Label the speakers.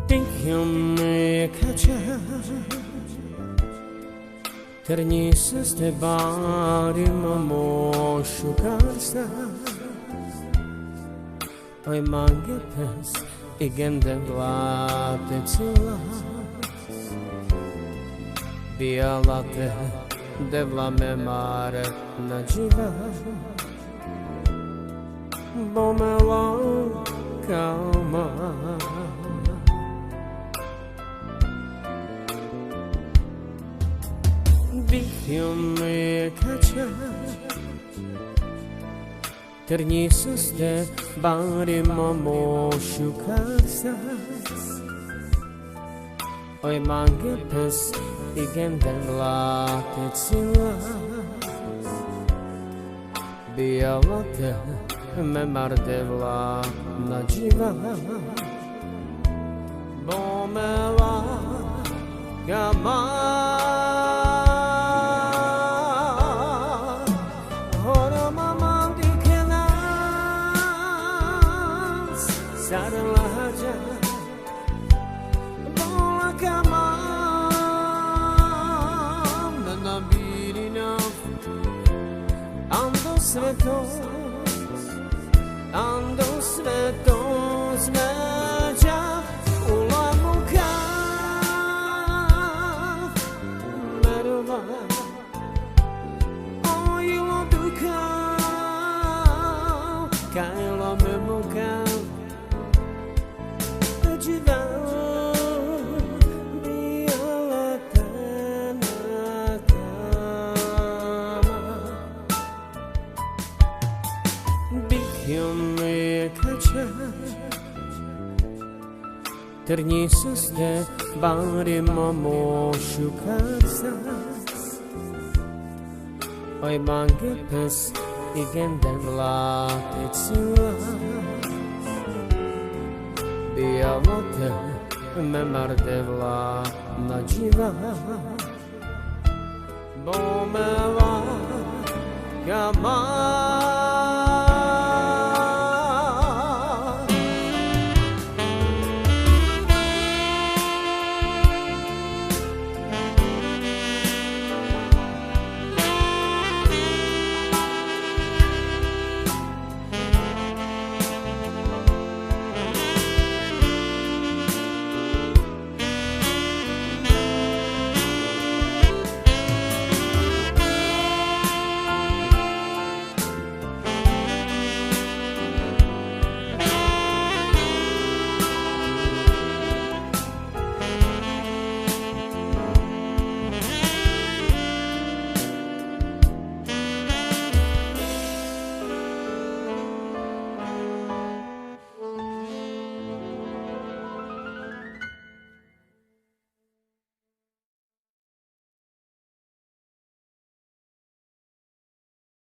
Speaker 1: Pinkjum kaça Ternisës të bari më moshu karsa Oj mangetës I gende vlate cila Bialate devla me mare në gjiva Bo me la kama Bihjum e kaqa Tërnjësës dhe bari më moshu karsas Oj mange pës I genden late cila Bialate me marde vla në gjiva Bo me la kama Sarla haja Bola kamam Da nabirina Ando svetos Međa Ula muka Merva Ojilo duka Kajlo me muka Bihjum e kaqa Tërnjësës dhe bari më moshu karsas Oj mange pës I genden late cila Bialate me marde vla në gjiva Bo me la kama